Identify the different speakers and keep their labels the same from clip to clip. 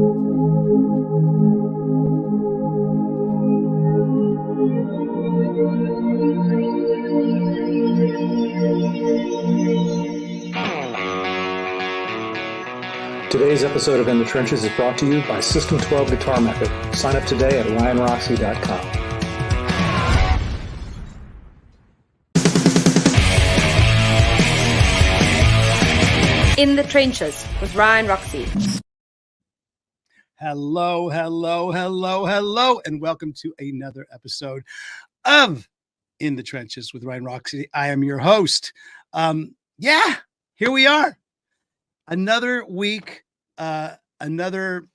Speaker 1: Today's episode of In the Trenches is brought to you by System 12 Guitar Method. Sign up today at ryanroxie.com.
Speaker 2: In the Trenches with Ryan Roxie.
Speaker 3: Hello, and welcome to another episode of In the Trenches with Ryan Roxie. I am your host. Here we are. Another week, another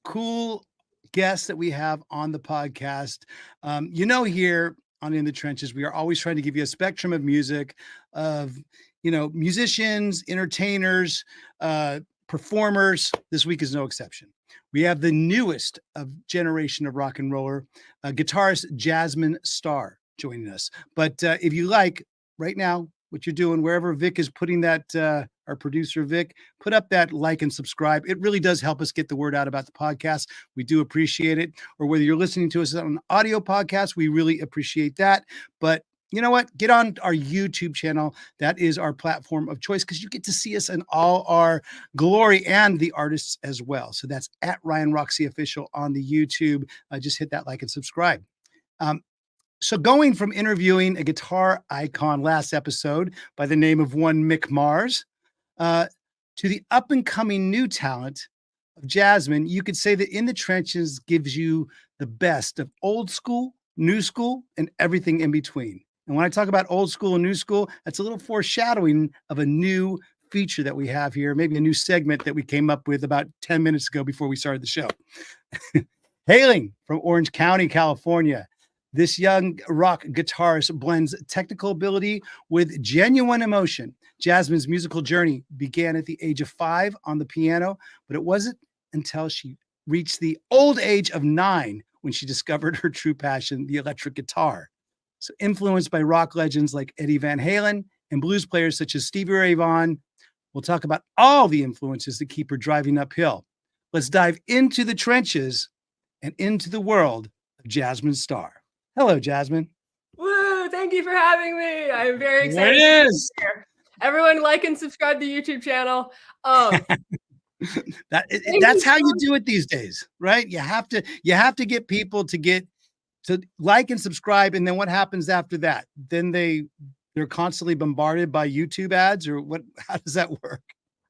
Speaker 3: cool guest that we have on the podcast. Here on In the Trenches, we are always trying to give you a spectrum of music, of musicians, entertainers, performers. This week is no exception. We have the newest of generation of rock and roller, guitarist Jasmine Star joining us. But if you like, right now, what you're doing, wherever Vic is putting that, our producer Vic, put up that like and subscribe. It really does help us get the word out about the podcast. We do appreciate it. Or whether you're listening to us on an audio podcast, we really appreciate that. But you know what? Get on our YouTube channel. That is our platform of choice because you get to see us in all our glory and the artists as well. So that's at Ryan Roxie Official on the YouTube. Just hit that like and subscribe. So going from interviewing a guitar icon last episode by the name of one Mick Mars to the up-and-coming new talent of Jasmine, you could say that In the Trenches gives you the best of old school, new school, and everything in between. And when I talk about old school and new school, that's a little foreshadowing of a new feature that we have here, maybe a new segment that we came up with about 10 minutes ago before we started the show. Hailing from Orange County, California, this young rock guitarist blends technical ability with genuine emotion. Jasmine's musical journey began at the age of 5 on the piano, but it wasn't until she reached the old age of 9 when she discovered her true passion, the electric guitar. So influenced by rock legends like Eddie Van Halen and blues players such as Stevie Ray Vaughan, we'll talk about all the influences that keep her driving uphill. Let's dive into the trenches and into the world of Jasmine Star. Hello, Jasmine.
Speaker 4: Woo! Thank you for having me. I'm very excited.
Speaker 3: There it is.
Speaker 4: Everyone, like and subscribe to the YouTube channel.
Speaker 3: That's how you do it these days, right? You have to get people to like and subscribe, and then what happens after that? Then they're constantly bombarded by YouTube ads, or what? How does that work?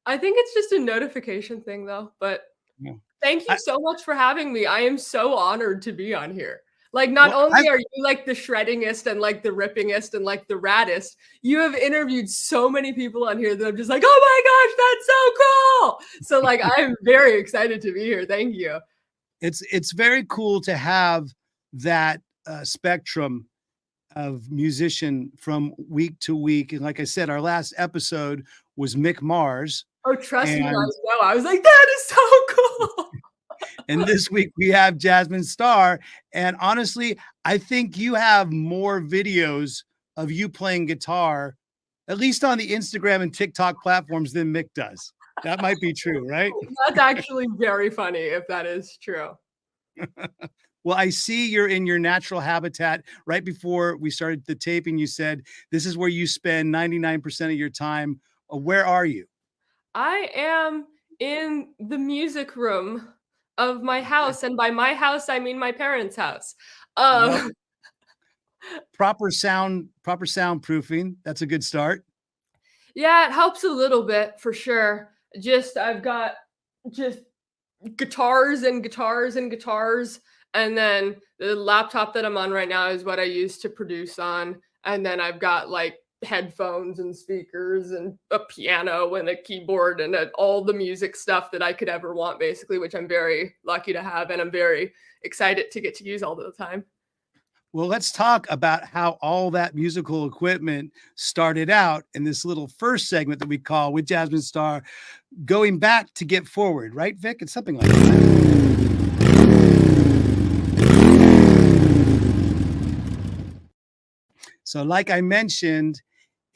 Speaker 4: I think it's just a notification thing, though. But thank you so much for having me. I am so honored to be on here. Like, not only are you like the shreddingest and like the rippingest and like the raddest, you have interviewed so many people on here that I'm just like, oh my gosh, that's so cool. So like, I'm very excited to be here. Thank you.
Speaker 3: It's very cool to have that spectrum of musician from week to week. And like I said, our last episode was Mick Mars.
Speaker 4: Oh, trust me, I know. I was like, that is so cool.
Speaker 3: And this week we have Jasmine Star. And honestly, I think you have more videos of you playing guitar, at least on the Instagram and TikTok platforms, than Mick does. That might be true, right?
Speaker 4: That's actually very funny if that is true.
Speaker 3: Well, I see you're in your natural habitat. Right before we started the taping, you said this is where you spend 99% of your time. Where are you? I
Speaker 4: am in the music room of my house, and by my house I mean my parents' house.
Speaker 3: Proper soundproofing. That's a good start.
Speaker 4: Yeah, it helps a little bit for sure. I've got guitars and guitars and guitars, and then the laptop that I'm on right now is what I use to produce on, and then I've got like headphones and speakers and a piano and a keyboard and all the music stuff that I could ever want, basically, which I'm very lucky to have, and I'm very excited to get to use all the time.
Speaker 3: Well, let's talk about how all that musical equipment started out in this little first segment that we call With Jasmine Star, going back to get forward, right, Vic? It's something like that. So like I mentioned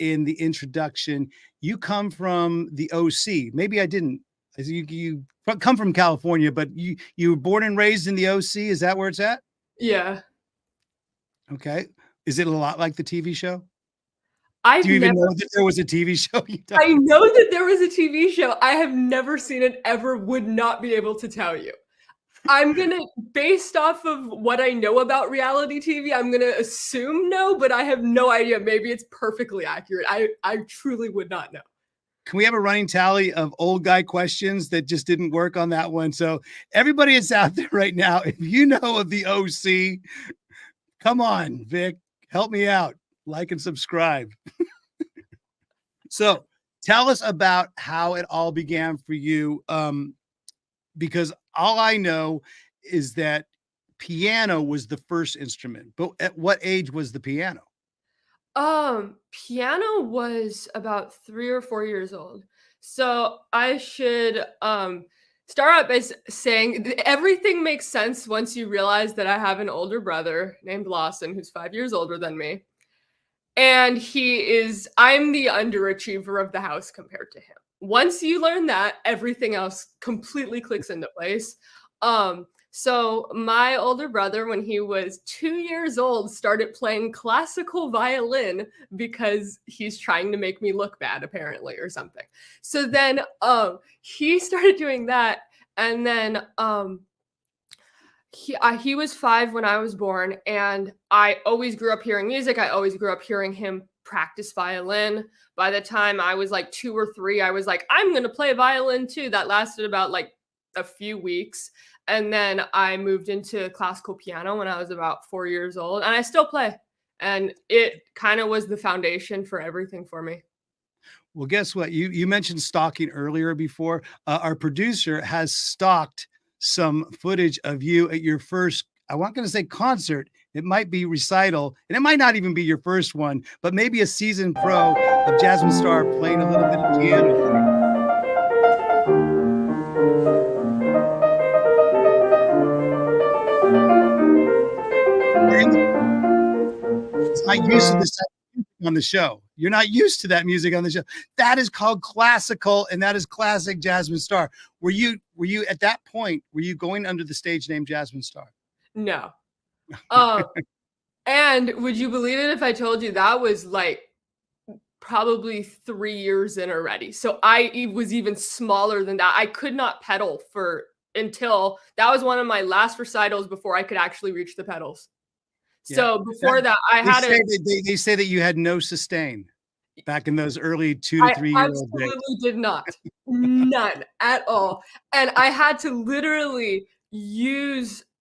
Speaker 3: in the introduction, you come from the OC. Maybe I didn't. You come from California, but you were born and raised in the OC. Is that where it's at?
Speaker 4: Yeah.
Speaker 3: Okay. Is it a lot like the TV show?
Speaker 4: Do
Speaker 3: you even know that there was a TV show?
Speaker 4: I know that there was a TV show. I have never seen it ever, would not be able to tell you. I'm going to, based off of what I know about reality TV, I'm going to assume no, but I have no idea. Maybe it's perfectly accurate. I truly would not know.
Speaker 3: Can we have a running tally of old guy questions that just didn't work on that one? So everybody that's out there right now, if you know of the OC, come on, Vic, help me out. Like and subscribe. So tell us about how it all began for you. Because all I know is that piano was the first instrument, but at what age was the piano?
Speaker 4: Piano was about 3 or 4 years old. So I should start out by saying everything makes sense once you realize that I have an older brother named Lawson who's 5 years older than me. And I'm the underachiever of the house compared to him. Once you learn that, everything else completely clicks into place. So my older brother, when he was 2 years old, started playing classical violin because he's trying to make me look bad, apparently, or something. So then he started doing that. And then he was 5 when I was born, and I always grew up hearing music. I always grew up hearing him practice violin. By the time I was like 2 or 3, I was like, I'm going to play violin too. That lasted about like a few weeks. And then I moved into classical piano when I was about 4 years old, and I still play. And it kind of was the foundation for everything for me.
Speaker 3: Well, guess what? You mentioned stalking earlier before. Our producer has stalked some footage of you at your first, I wasn't going to say concert. It might be recital, and it might not even be your first one, but maybe a seasoned pro of Jasmine Star playing a little bit of piano. It's not used to this on the show. You're not used to that music on the show. That is called classical, and that is classic Jasmine Star. Were you at that point, were you going under the stage name Jasmine Star?
Speaker 4: No. And would you believe it if I told you that was like probably 3 years in already? So I was even smaller than that. I could not pedal until that was one of my last recitals before I could actually reach the pedals. Yeah. So before that,
Speaker 3: they say that you had no sustain back in those early 2 to 3 year old days.
Speaker 4: Absolutely did not. None at all. And I had to literally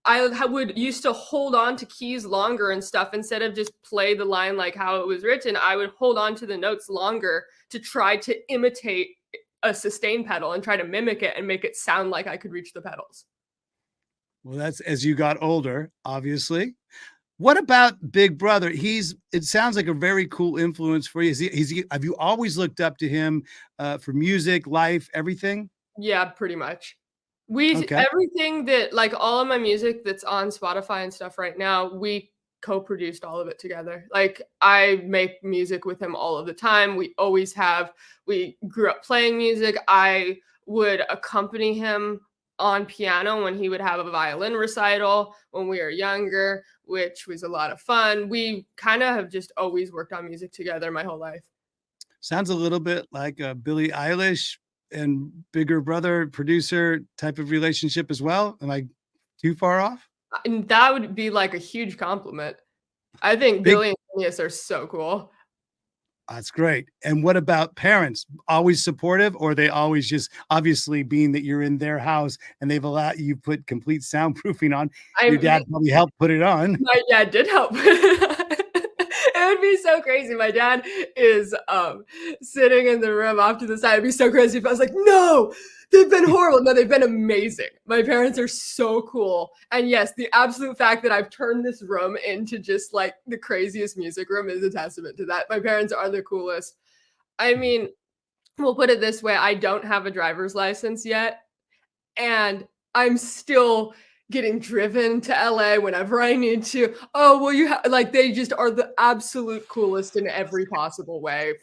Speaker 4: I would used to hold on to keys longer and stuff instead of just play the line like how it was written. I would hold on to the notes longer to try to imitate a sustain pedal and try to mimic it and make it sound like I could reach the pedals.
Speaker 3: Well, that's as you got older, obviously. What about Big Brother? It sounds like a very cool influence for you. Have you always looked up to him for music, life, everything?
Speaker 4: Yeah, pretty much. Everything that, like, all of my music that's on Spotify and stuff right now, we co-produced all of it together. Like, I make music with him all of the time. We always have. We grew up playing music. I would accompany him on piano when he would have a violin recital when we were younger, which was a lot of fun. We kind of have just always worked on music together my whole life.
Speaker 3: Sounds a little bit like a Billie Eilish and bigger brother producer type of relationship as well. Am I too far off?
Speaker 4: And that would be like a huge compliment. I think Billie and Phineas are so cool.
Speaker 3: That's great. And what about parents? Always supportive, or they always just, obviously being that you're in their house and they've allowed you put complete soundproofing on? Your dad probably helped put it on.
Speaker 4: My dad did help put it on. It would be so crazy. My dad is sitting in the room off to the side. It'd be so crazy if I was like, no, they've been horrible. No, they've been amazing. My parents are so cool. And yes, the absolute fact that I've turned this room into just like the craziest music room is a testament to that. My parents are the coolest. I mean, we'll put it this way. I don't have a driver's license yet. And I'm still getting driven to LA whenever I need to. Oh, well, they just are the absolute coolest in every possible way.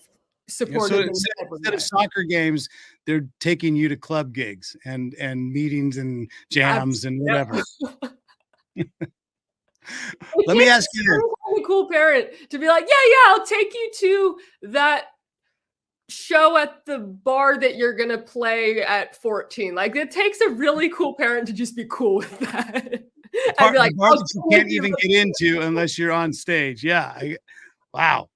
Speaker 4: supportive.
Speaker 3: So instead of soccer games, they're taking you to club gigs and meetings and jams and whatever. Let me ask you this.
Speaker 4: A cool parent to be like, yeah, I'll take you to that show at the bar that you're gonna play at 14. Like, it takes a really cool parent to just be cool with that. And be like,
Speaker 3: bar that you can't even get into unless you're on stage. Yeah. Wow.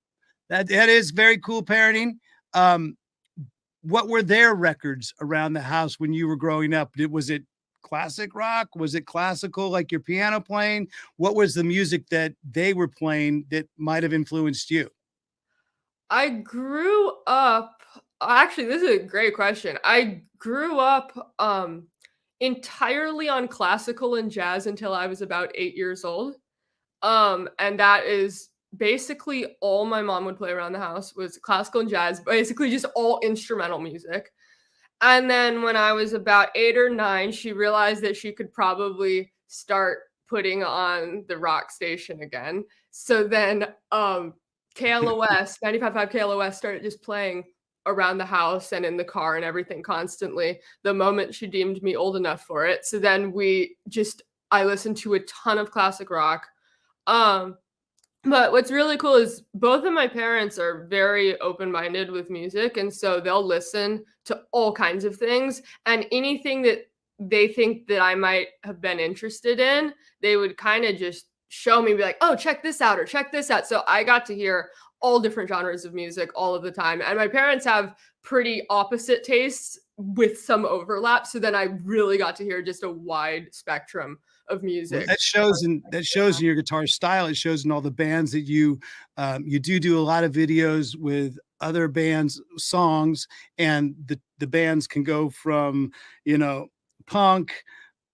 Speaker 3: That is very cool parenting. What were their records around the house when you were growing up? Was it classic rock? Was it classical, like your piano playing? What was the music that they were playing that might have influenced you?
Speaker 4: I grew up, actually, this is a great question. I grew up entirely on classical and jazz until I was about 8 years old. And that is basically all my mom would play around the house was classical and jazz, basically just all instrumental music. And then when I was about 8 or 9, she realized that she could probably start putting on the rock station again. So then KLOS, 95.5 KLOS started just playing around the house and in the car and everything constantly the moment she deemed me old enough for it. So then I listened to a ton of classic rock. But what's really cool is both of my parents are very open-minded with music. And so they'll listen to all kinds of things, and anything that they think that I might have been interested in, they would kind of just show me, be like, oh, check this out or check this out. So I got to hear all different genres of music all of the time. And my parents have pretty opposite tastes with some overlap. So then I really got to hear just a wide spectrum of music.
Speaker 3: That shows in your guitar style. It shows in all the bands that you do a lot of videos with other bands' songs, and the bands can go from, punk,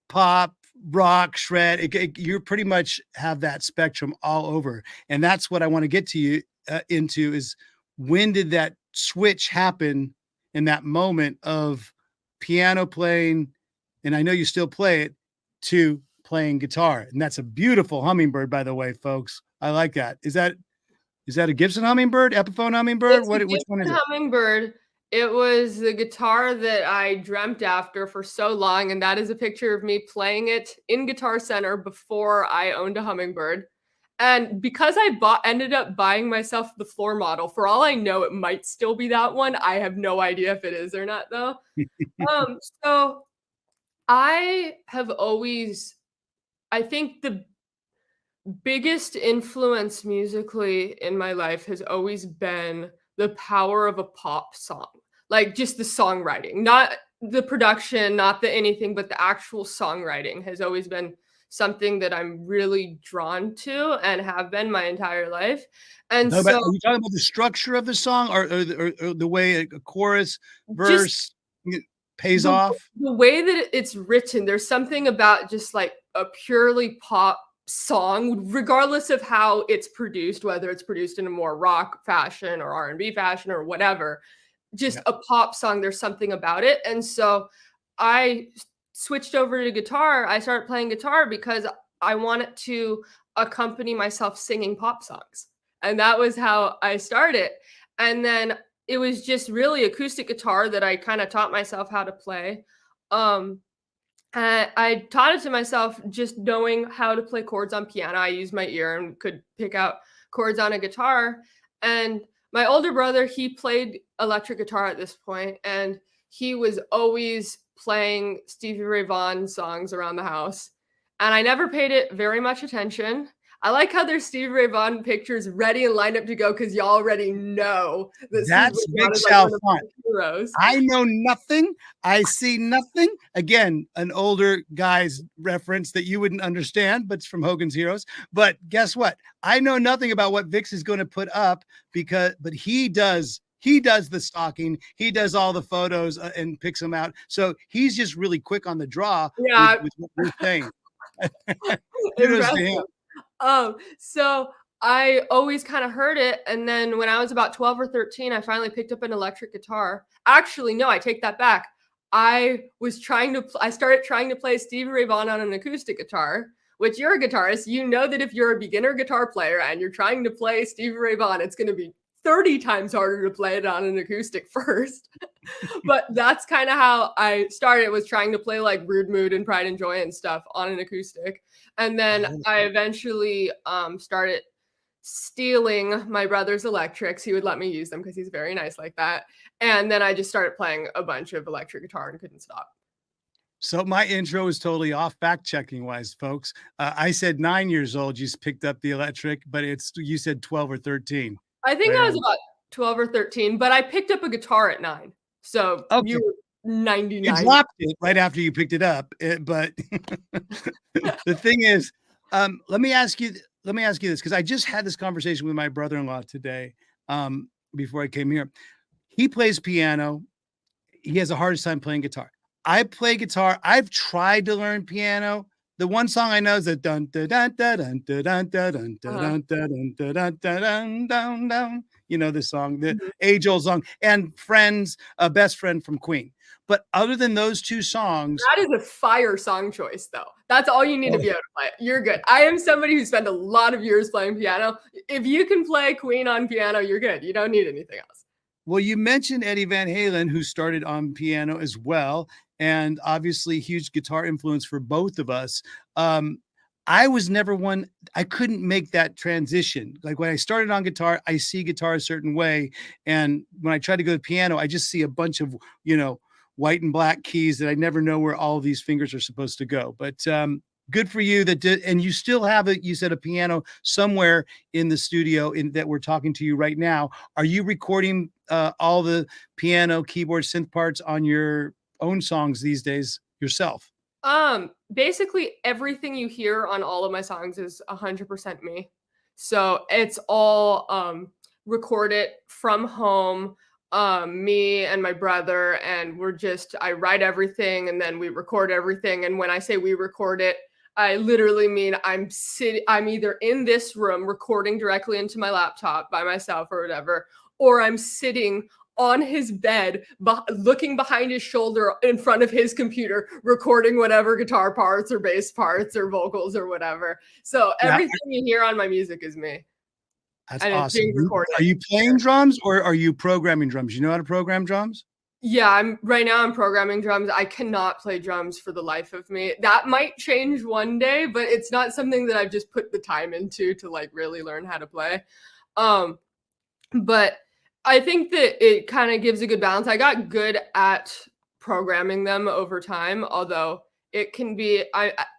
Speaker 3: pop, rock, shred. You pretty much have that spectrum all over. And that's what I want to get to you into is, when did that switch happen in that moment of piano playing, and I know you still play it, to playing guitar? And that's a beautiful hummingbird, by the way, folks. I like that. Is that a Gibson hummingbird, Epiphone hummingbird? Which one is it?
Speaker 4: Hummingbird. It was the guitar that I dreamt after for so long, and that is a picture of me playing it in Guitar Center before I owned a hummingbird. And because I ended up buying myself the floor model, for all I know, it might still be that one. I have no idea if it is or not, though. So I have always, I think the biggest influence musically in my life has always been the power of a pop song. Like, just the songwriting, not the production, not the anything, but the actual songwriting has always been something that I'm really drawn to and have been my entire life. And
Speaker 3: are you talking about the structure of the song, or the way a chorus, verse pays off?
Speaker 4: The way that it's written, there's something about just like a purely pop song, regardless of how it's produced, whether it's produced in a more rock fashion or R&B fashion or whatever, just a pop song, there's something about it. And so I switched over to guitar. I started playing guitar because I wanted to accompany myself singing pop songs. And that was how I started. And then it was just really acoustic guitar that I kind of taught myself how to play. And I taught it to myself just knowing how to play chords on piano. I used my ear and could pick out chords on a guitar. And my older brother, he played electric guitar at this point, and he was always playing Stevie Ray Vaughan songs around the house. And I never paid it very much attention. I like how there's Stevie Ray Vaughan pictures ready and lined up to go, because y'all already know that
Speaker 3: that's Big Sal fun. I know nothing. I see nothing. Again, an older guy's reference that you wouldn't understand, but it's from Hogan's Heroes. But guess what? I know nothing about what Vix is going to put up, but he does the stalking. He does all the photos and picks them out. So he's just really quick on the draw with what we're saying. Kudos to him.
Speaker 4: So I always kind of heard it. And then when I was about 12 or 13, I finally picked up an electric guitar. Actually, no, I take that back. I started trying to play Stevie Ray Vaughan on an acoustic guitar, which, you're a guitarist. You know that if you're a beginner guitar player and you're trying to play Stevie Ray Vaughan, it's going to be 30 times harder to play it on an acoustic first. But that's kind of how I started, was trying to play like Rude Mood and Pride and Joy and stuff on an acoustic. And then I eventually started stealing my brother's electrics. He would let me use them because he's very nice like that. And then I just started playing a bunch of electric guitar and couldn't stop.
Speaker 3: So my intro is totally off, fact checking wise, folks. I said 9 years old, you just picked up the electric, but you said 12 or 13.
Speaker 4: I think I was about 12 or 13, but I picked up a guitar at 9. So you were 99.
Speaker 3: You dropped it right after you picked it up. But the thing is, let me ask you this, because I just had this conversation with my brother-in-law today before I came here. He plays piano. He has the hardest time playing guitar. I play guitar. I've tried to learn piano. The one song I know is that dun dun dun dun dun dun dun dun dun dun dun dun dun dun. You know the song, the age-old song, and Friends, Best Friend from Queen. But other than those two songs,
Speaker 4: that is a fire song choice, though. That's all you need to be able to play. You're good. I am somebody who spent a lot of years playing piano. If you can play Queen on piano, you're good. You don't need anything else.
Speaker 3: Well, you mentioned Eddie Van Halen, who started on piano as well, and obviously huge guitar influence for both of us. I was never one, I couldn't make that transition. Like when I started on guitar, I see guitar a certain way. And when I try to go to piano, I just see a bunch of, white and black keys that I never know where all of these fingers are supposed to go. But good for you and you still have you said a piano somewhere in the studio that we're talking to you right now. Are you recording all the piano, keyboard, synth parts on your own songs these days yourself?
Speaker 4: Basically everything you hear on all of my songs is 100% me. So it's all recorded from home, me and my brother, and I write everything and then we record everything. And when I say we record it, I literally mean I'm either in this room recording directly into my laptop by myself or whatever, or I'm sitting on his bed, looking behind his shoulder in front of his computer, recording whatever guitar parts or bass parts or vocals or whatever. So everything you hear on my music is me.
Speaker 3: That's awesome. Are you playing drums or are you programming drums? You know how to program drums?
Speaker 4: Yeah, right now I'm programming drums. I cannot play drums for the life of me. That might change one day, but it's not something that I've just put the time into to like really learn how to play. But I think that it kind of gives a good balance. I got good at programming them over time, although it can be,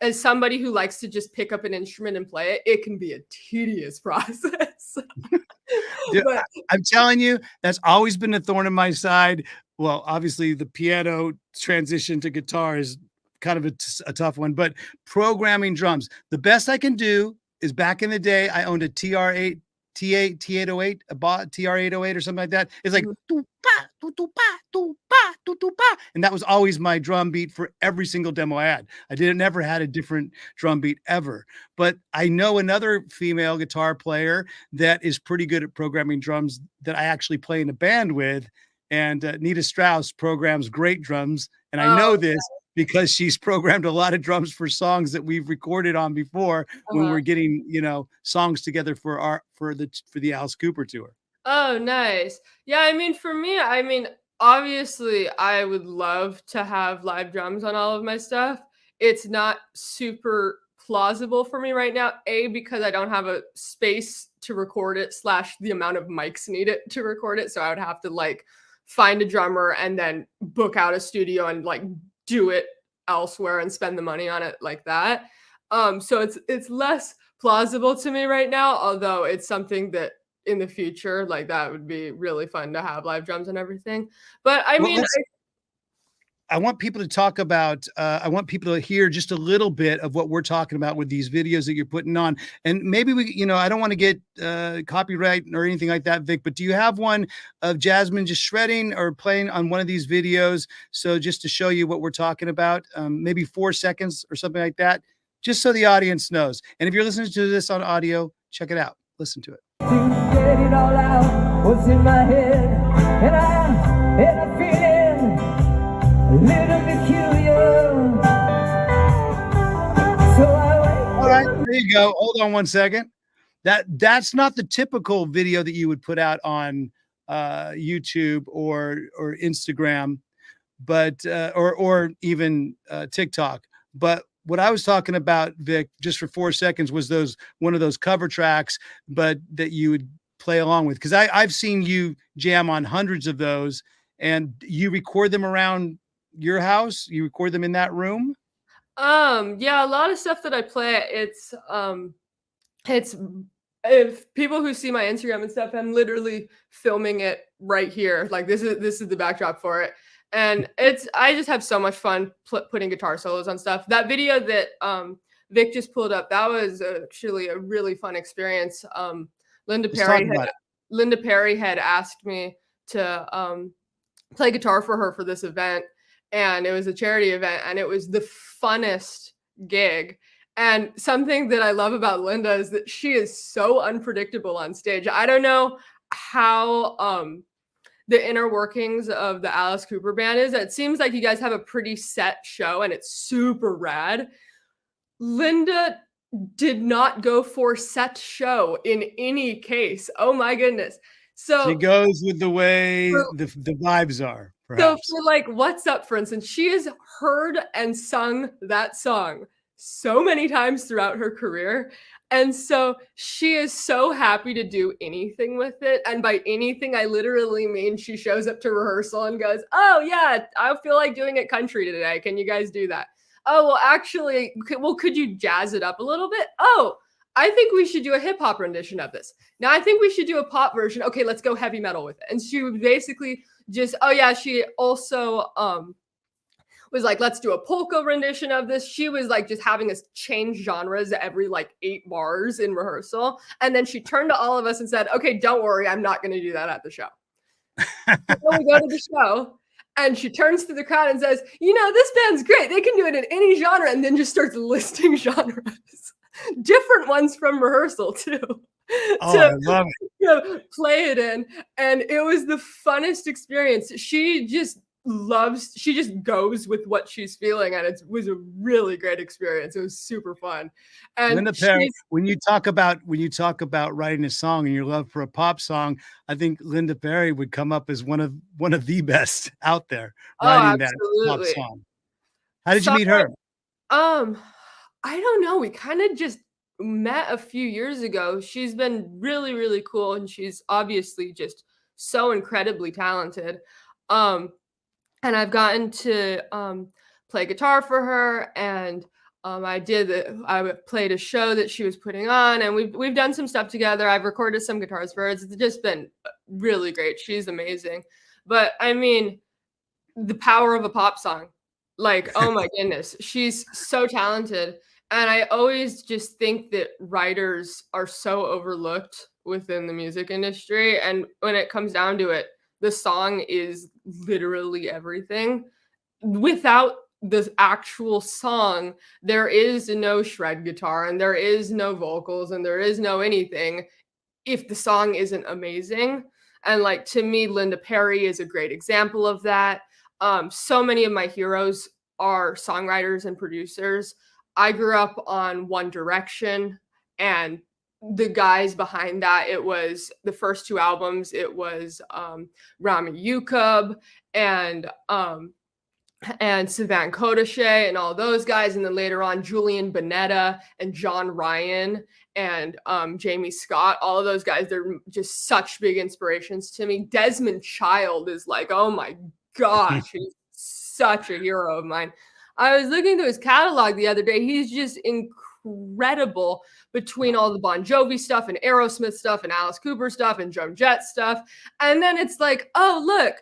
Speaker 4: as somebody who likes to just pick up an instrument and play it, it can be a tedious process.
Speaker 3: Dude, I'm telling you, that's always been a thorn in my side. Well, obviously the piano transition to guitar is kind of a tough one, but programming drums, the best I can do is back in the day, I owned a T808, a TR808 or something like that. It's like, and that was always my drum beat for every single demo I had. Never had a different drum beat ever. But I know another female guitar player that is pretty good at programming drums that I actually play in a band with. And Nita Strauss programs great drums. And I know this because she's programmed a lot of drums for songs that we've recorded on before when we're getting, songs together for the Alice Cooper tour.
Speaker 4: Oh, nice. Yeah, I mean, for me, obviously I would love to have live drums on all of my stuff. It's not super plausible for me right now, because I don't have a space to record it / the amount of mics needed to record it. So I would have to find a drummer and then book out a studio and do it elsewhere and spend the money on it like that. So it's less plausible to me right now, although it's something that in the future, that would be really fun to have live drums and everything. But I
Speaker 3: want people to talk about, I want people to hear just a little bit of what we're talking about with these videos that you're putting on. And maybe I don't want to get copyright or anything like that, Vic, but do you have one of Jasmine just shredding or playing on one of these videos? So just to show you what we're talking about, maybe 4 seconds or something like that, just so the audience knows. And if you're listening to this on audio, check it out. Listen to it.
Speaker 5: To get it all out, what's in my head, and I'm feeling a little peculiar. So
Speaker 3: All right, there you go. Hold on 1 second. that's not the typical video that you would put out on YouTube or Instagram, but or even TikTok. But what I was talking about, Vic, just for 4 seconds, was one of those cover tracks, but that you would play along with, because I've seen you jam on hundreds of those, and you record them around your house. You record them in that room.
Speaker 4: Yeah, a lot of stuff that I play, it's if people who see my Instagram and stuff, I'm literally filming it right here. Like this is the backdrop for it. And I just have so much fun putting guitar solos on stuff. That video that Vic just pulled up, that was actually a really fun experience. Linda Perry had asked me to play guitar for her for this event, and it was a charity event, and it was the funnest gig. And something that I love about Linda is that she is so unpredictable on stage. I don't know how the inner workings of the Alice Cooper band is. It seems like you guys have a pretty set show and it's super rad. Linda did not go for set show in any case. Oh my goodness. So
Speaker 3: she goes with the way the vibes are. Perhaps.
Speaker 4: So for like What's Up, for instance, she has heard and sung that song so many times throughout her career. And so she is so happy to do anything with it. And by anything, I literally mean she shows up to rehearsal and goes, oh yeah, I feel like doing it country today. Can you guys do that? Oh, well, actually, could you jazz it up a little bit? Oh, I think we should do a hip hop rendition of this. Now I think we should do a pop version. Okay, let's go heavy metal with it. And she would basically just, oh yeah, she also was like, let's do a polka rendition of this. She was like just having us change genres every like 8 bars in rehearsal. And then she turned to all of us and said, okay, don't worry, I'm not going to do that at the show. So we go to the show and she turns to the crowd and says, you know, this band's great. They can do it in any genre. And then just starts listing genres, different ones from rehearsal too.
Speaker 3: Oh, I love it.
Speaker 4: To play it in. And it was the funnest experience. She just goes with what she's feeling, and it was a really great experience. It was super fun. And
Speaker 3: Linda Perry, when you talk about writing a song and your love for a pop song, I think Linda Perry would come up as one of the best out there writing that pop song. How did you meet her?
Speaker 4: I don't know. We kind of just met a few years ago. She's been really, really cool, and she's obviously just so incredibly talented. And I've gotten to play guitar for her, and I played a show that she was putting on, and we've done some stuff together. I've recorded some guitars for her. It's just been really great. She's amazing. But I mean, the power of a pop song, like, oh my goodness, she's so talented. And I always just think that writers are so overlooked within the music industry. And when it comes down to it, the song is literally everything. Without the actual song, there is no shred guitar and there is no vocals and there is no anything if the song isn't amazing. And like, to me, Linda Perry is a great example of that. So many of my heroes are songwriters and producers. I grew up on One Direction, and the guys behind that, it was the first 2 albums. It was Rami Yukub and Sivan Kodache and all those guys. And then later on, Julian Bonetta and John Ryan and Jamie Scott, all of those guys, they're just such big inspirations to me. Desmond Child is like, oh my gosh, he's such a hero of mine. I was looking through his catalog the other day. He's just incredible between all the Bon Jovi stuff and Aerosmith stuff and Alice Cooper stuff and Joan Jett stuff. And then it's like, oh, look,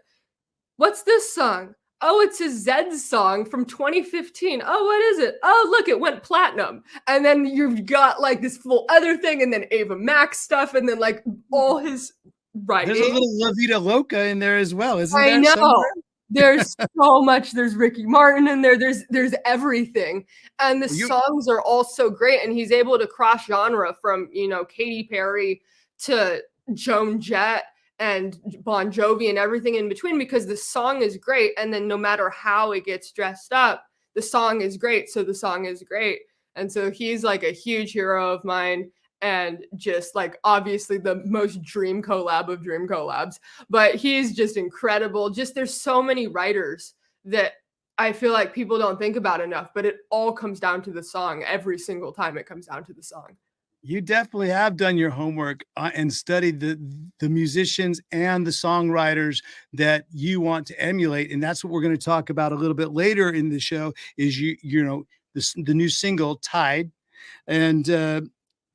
Speaker 4: what's this song? Oh, it's a Zed song from 2015. Oh, what is it? Oh, look, it went platinum. And then you've got like this full other thing, and then Ava Max stuff, and then like all his writing.
Speaker 3: There's a little La Vida Loca in there as well, isn't there?
Speaker 4: I know.
Speaker 3: Somewhere?
Speaker 4: There's so much. There's Ricky Martin in there. There's everything. And the songs are all so great. And he's able to cross genre from, you know, Katy Perry to Joan Jett and Bon Jovi and everything in between, because the song is great. And then no matter how it gets dressed up, the song is great. So the song is great. And so he's like a huge hero of mine. and just like obviously the most dream collab of dream collabs, but he's just incredible. Just there's so many writers that I feel like people don't think about enough, but it all comes down to the song. Every single time it comes down to the song.
Speaker 3: You definitely have done your homework and studied the musicians and the songwriters that you want to emulate, and that's what we're going to talk about a little bit later in the show. Is you know the new single "Tide," and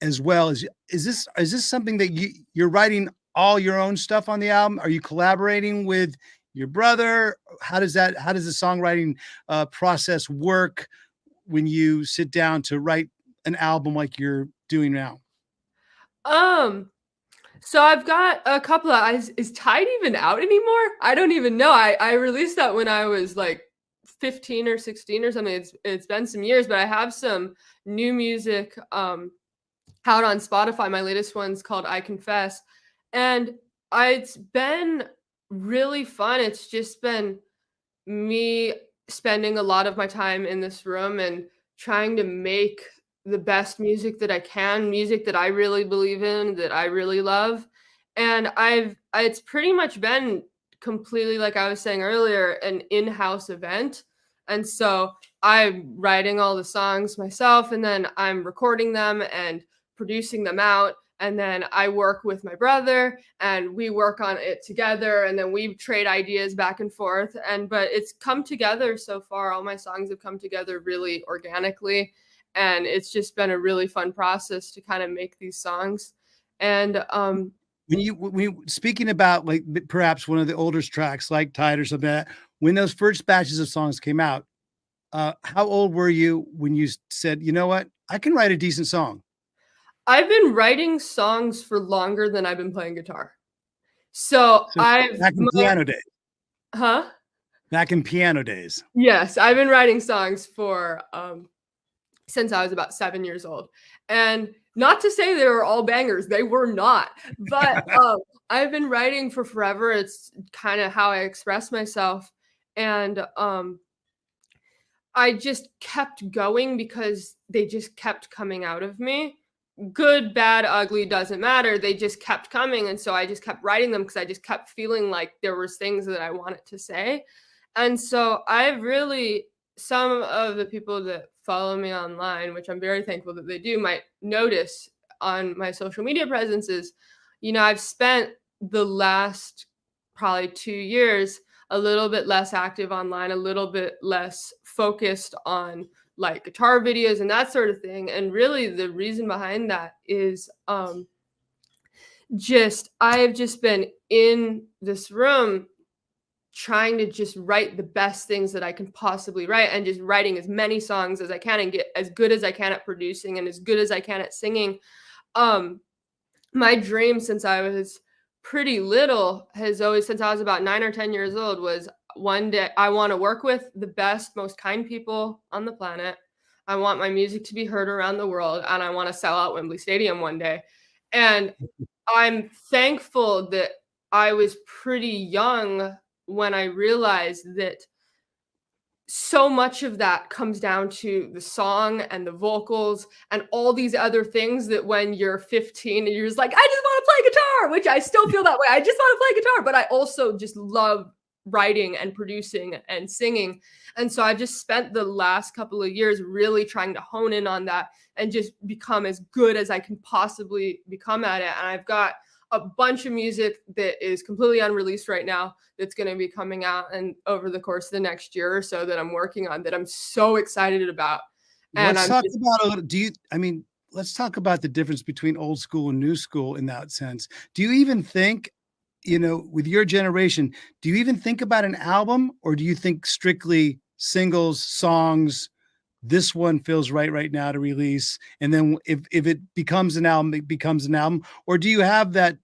Speaker 3: as well as is this something that you're writing all your own stuff on the album? Are you collaborating with your brother? How does the songwriting process work when you sit down to write an album like you're doing now?
Speaker 4: So I've got a couple of, is Tide even out anymore? I don't even know. I released that when I was like 15 or 16 or something. It's been some years, but I have some new music out on Spotify. My latest one's called I Confess. And it's been really fun. It's just been me spending a lot of my time in this room and trying to make the best music that I can, music that I really believe in, that I really love. And it's pretty much been completely, like I was saying earlier, an in-house event. And so I'm writing all the songs myself, and then I'm recording them and producing them out. And then I work with my brother and we work on it together, and then we trade ideas back and forth. But it's come together so far. All my songs have come together really organically. And it's just been a really fun process to kind of make these songs. And
Speaker 3: when you speaking about like perhaps one of the older tracks like Tide or something like that, when those first batches of songs came out, how old were you when you said, you know what, I can write a decent song?
Speaker 4: I've been writing songs for longer than I've been playing guitar. So
Speaker 3: back in piano days.
Speaker 4: Huh?
Speaker 3: Back in piano days.
Speaker 4: Yes, I've been writing songs for since I was about 7 years old. And not to say they were all bangers, they were not. But I've been writing for forever. It's kind of how I express myself. And I just kept going because they just kept coming out of me. Good, bad, ugly, doesn't matter. They just kept coming. And so I just kept writing them because I just kept feeling like there was things that I wanted to say. And so some of the people that follow me online, which I'm very thankful that they do, might notice on my social media presences, I've spent the last probably 2 years a little bit less active online, a little bit less focused on like guitar videos and that sort of thing. And really the reason behind that is I've just been in this room trying to just write the best things that I can possibly write, and just writing as many songs as I can and get as good as I can at producing and as good as I can at singing. My dream since I was pretty little has always, since I was about 9 or 10 years old, was one day I want to work with the best, most kind people on the planet. I want my music to be heard around the world, and I want to sell out Wembley Stadium one day. And I'm thankful that I was pretty young when I realized that so much of that comes down to the song and the vocals and all these other things that when you're 15 and you're just like, I just want to play guitar, which I still feel that way. I just want to play guitar, but I also just love writing and producing and singing. And so I just spent the last couple of years really trying to hone in on that and just become as good as I can possibly become at it. And I've got a bunch of music that is completely unreleased right now that's going to be coming out and over the course of the next year or so that I'm working on, that I'm so excited about. And let's talk
Speaker 3: about the difference between old school and new school in that sense. Do you even think, with your generation, do you even think about an album, or do you think strictly singles, songs? This one feels right now to release. And then if it becomes an album, it becomes an album. Or do you have that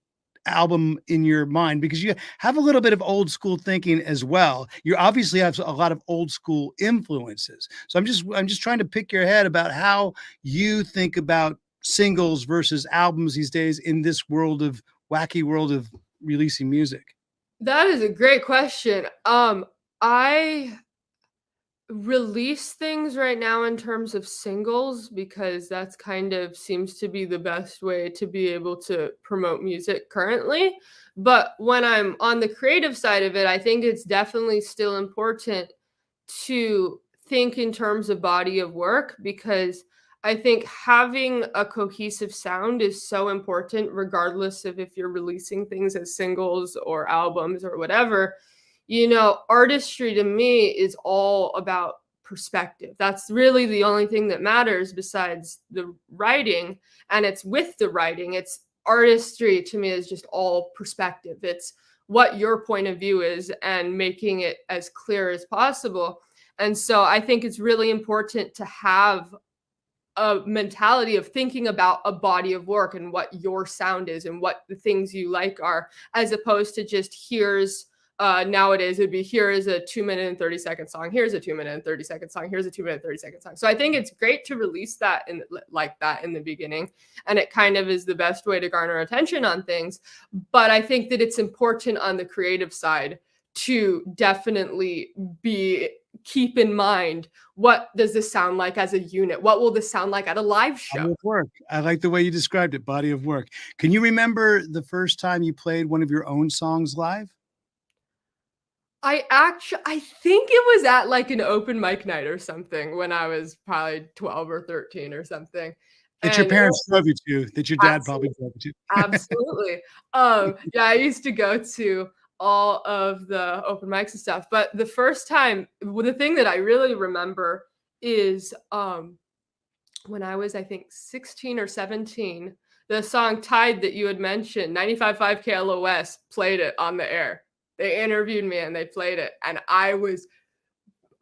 Speaker 3: album in your mind? Because you have a little bit of old school thinking as well. You obviously have a lot of old school influences. So I'm just trying to pick your head about how you think about singles versus albums these days in this wacky world of releasing music.
Speaker 4: That is a great question. release things right now in terms of singles, because that's kind of seems to be the best way to be able to promote music currently. But when I'm on the creative side of it, I think it's definitely still important to think in terms of body of work, because I think having a cohesive sound is so important, regardless of if you're releasing things as singles or albums or whatever. Artistry to me is all about perspective. That's really the only thing that matters besides the writing. And it's with the writing. It's artistry to me is just all perspective. It's what your point of view is and making it as clear as possible. And so I think it's really important to have a mentality of thinking about a body of work and what your sound is and what the things you like are, as opposed to just nowadays it'd be here is a 2-minute and 30-second song. Here's a 2-minute and 30-second song. Here's a 2-minute, 30-second song. So I think it's great to release that like that in the beginning. And it kind of is the best way to garner attention on things. But I think that it's important on the creative side to definitely keep in mind, what does this sound like as a unit? What will this sound like at a live show?
Speaker 3: Body of work. I like the way you described it, body of work. Can you remember the first time you played one of your own songs live?
Speaker 4: I think it was at like an open mic night or something when I was probably 12 or 13 or something.
Speaker 3: That your parents drove you to, that your dad probably drove you to.
Speaker 4: Absolutely. Yeah, I used to go to all of the open mics and stuff. But the first time, the thing that I really remember is when I was, I think, 16 or 17, the song Tide that you had mentioned, 95.5 KLOS, played it on the air. They interviewed me and they played it. And I was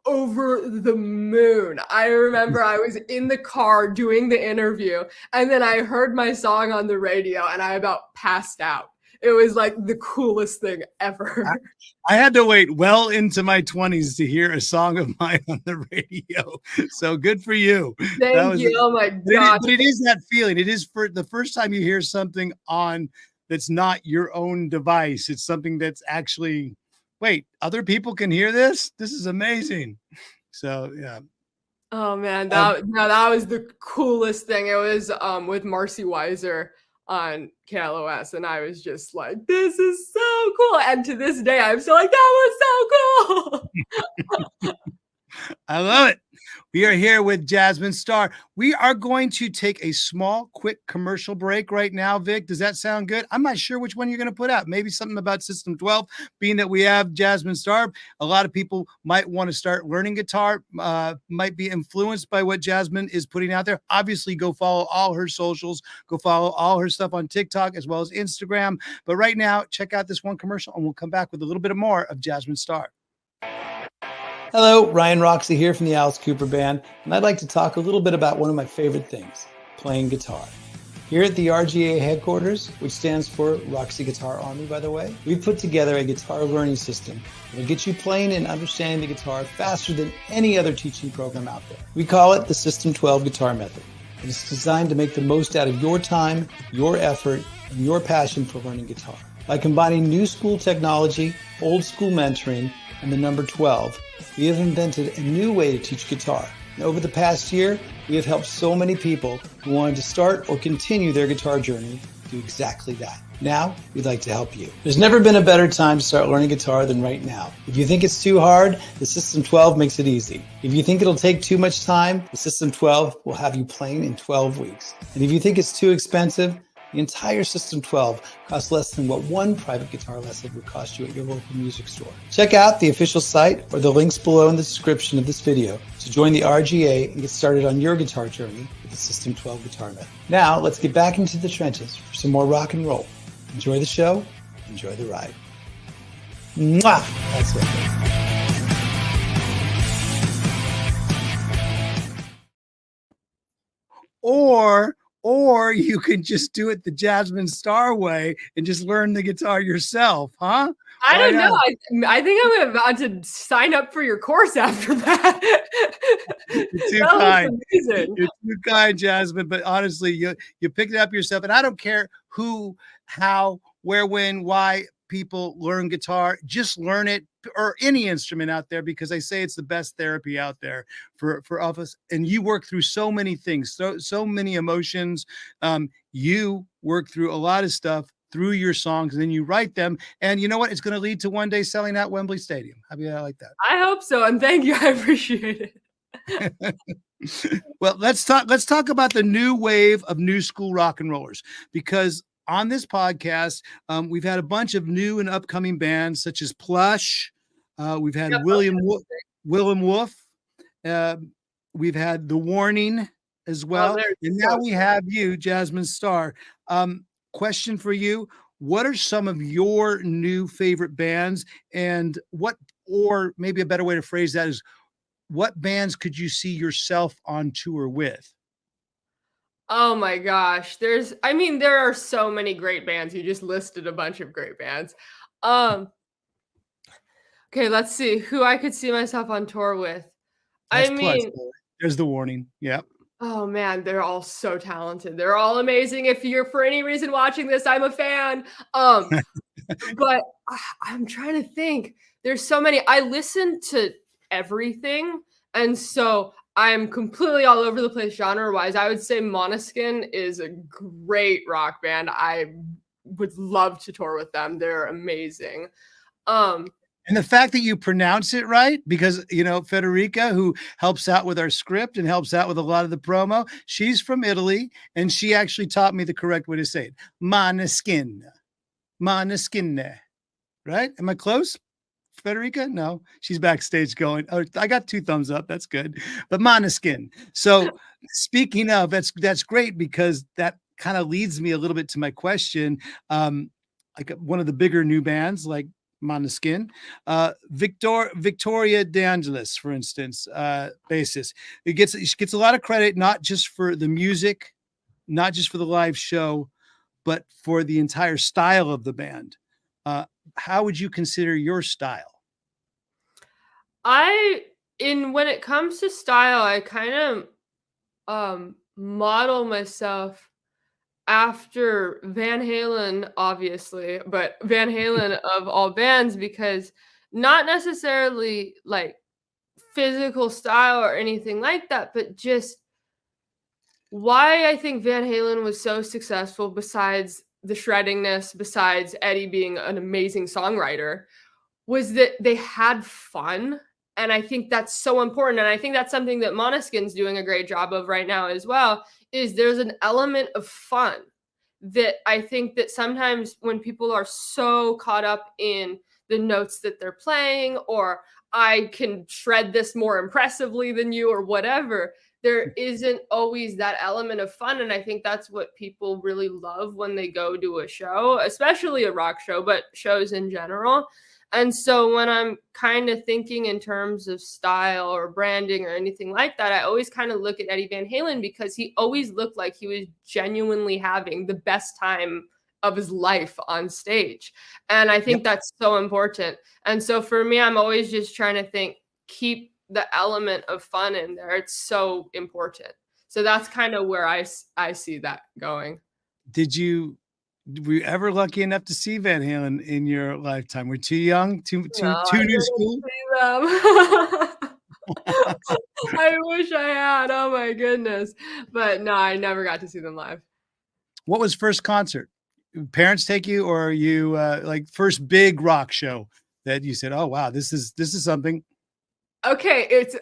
Speaker 4: over the moon. I remember I was in the car doing the interview, and then I heard my song on the radio and I about passed out. It was like the coolest thing ever.
Speaker 3: I had to wait well into my 20s to hear a song of mine on the radio. So good for you.
Speaker 4: Thank you. Oh my God.
Speaker 3: But it is that feeling. It is for the first time you hear something on that's not your own device. It's something that's actually, wait, other people can hear this? This is amazing. So, yeah.
Speaker 4: Oh man, that was the coolest thing. It was with Marcy Weiser on KLOS, and I was just like, this is so cool. And to this day, I'm still like, that was so cool.
Speaker 3: I love it. We are here with Jasmine Star. We are going to take a small, quick commercial break right now, Vic. Does that sound good? I'm not sure which one you're going to put out. Maybe something about System 12, being that we have Jasmine Star. A lot of people might want to start learning guitar, might be influenced by what Jasmine is putting out there. Obviously, go follow all her socials. Go follow all her stuff on TikTok as well as Instagram. But right now, check out this one commercial, and we'll come back with a little bit more of Jasmine Star.
Speaker 6: Hello, Ryan Roxie here from the Alice Cooper Band, and I'd like to talk a little bit about one of my favorite things, playing guitar. Here at the RGA headquarters, which stands for Roxie Guitar Army, by the way, we've put together a guitar learning system that will get you playing and understanding the guitar faster than any other teaching program out there. We call it the System 12 Guitar Method. It is designed to make the most out of your time, your effort, and your passion for learning guitar. By combining new school technology, old school mentoring, and the number 12, we have invented a new way to teach guitar. And over the past year, we have helped so many people who wanted to start or continue their guitar journey do exactly that. Now, we'd like to help you. There's never been a better time to start learning guitar than right now. If you think it's too hard, the System 12 makes it easy. If you think it'll take too much time, the System 12 will have you playing in 12 weeks. And if you think it's too expensive, the entire System 12 costs less than what one private guitar lesson would cost you at your local music store. Check out the official site or the links below in the description of this video to join the RGA and get started on your guitar journey with the System 12 Guitar Method. Now, let's get back into the trenches for some more rock and roll. Enjoy the show, enjoy the ride. Mwah! That's it.
Speaker 3: Or you can just do it the Jasmine Star way and just learn the guitar yourself, huh?
Speaker 4: I don't know. I think I'm about to sign up for your course after that.
Speaker 3: You're too kind. You're too kind, Jasmine. But honestly, you picked it up yourself. And I don't care who, how, where, when, why. people learn guitar, just learn it, or any instrument out there, because I say it's the best therapy out there for all of us. And you work through so many things, so many emotions. You work through a lot of stuff through your songs, and then you write them. And you know what? It's going to lead to one day selling out Wembley Stadium. How do you like that?
Speaker 4: I hope so. And thank you. I appreciate it.
Speaker 3: Well, let's talk about the new wave of new school rock and rollers, because on this podcast, we've had a bunch of new and upcoming bands such as Plush. We've had Willem Wolf. We've had The Warning as well. And now we have you, Jasmine Star. Question for you. What are some of your new favorite bands, and or maybe a better way to phrase that is, what bands could you see yourself on tour with?
Speaker 4: Oh my gosh. There are so many great bands. You just listed a bunch of great bands. Okay, let's see who I could see myself on tour with.
Speaker 3: There's The Warning. Yep.
Speaker 4: Oh man, they're all so talented. They're all amazing. If you're for any reason watching this, I'm a fan. But I'm trying to think. There's so many. I listen to everything, and so I'm completely all over the place genre-wise. I would say Måneskin is a great rock band. I would love to tour with them. They're amazing.
Speaker 3: And the fact that you pronounce it right, because, Federica, who helps out with our script and helps out with a lot of the promo, she's from Italy, and she actually taught me the correct way to say it. Måneskin. Måneskin. Right? Am I close, Federica? No, she's backstage going, oh, I got 2 thumbs up. That's good. But Måneskin. So speaking of, that's great, because that kind of leads me a little bit to my question. Like one of the bigger new bands, like Måneskin, Victoria De Angelis, for instance, bassist. She gets a lot of credit, not just for the music, not just for the live show, but for the entire style of the band. How would you consider your style?
Speaker 4: When it comes to style, I kind of model myself after Van Halen, obviously, but Van Halen of all bands, because not necessarily like physical style or anything like that, but just why I think Van Halen was so successful, besides the shreddingness, besides Eddie being an amazing songwriter, was that they had fun. And I think that's so important. And I think that's something that Måneskin's doing a great job of right now as well, is there's an element of fun that I think that sometimes when people are so caught up in the notes that they're playing, or I can shred this more impressively than you, or whatever, there isn't always that element of fun. And I think that's what people really love when they go to a show, especially a rock show, but shows in general. And so when I'm kind of thinking in terms of style or branding or anything like that, I always kind of look at Eddie Van Halen, because he always looked like he was genuinely having the best time of his life on stage. And I think that's so important. And so for me, I'm always just trying to keep the element of fun in there. It's so important. So that's kind of where I see that going.
Speaker 3: Were you ever lucky enough to see Van Halen in your lifetime? We're too young, too Nu Skool.
Speaker 4: I wish I had. Oh my goodness. But no, I never got to see them live.
Speaker 3: What was first concert? Parents take you, or are you like first big rock show that you said, oh wow, this is something?
Speaker 4: Okay, it's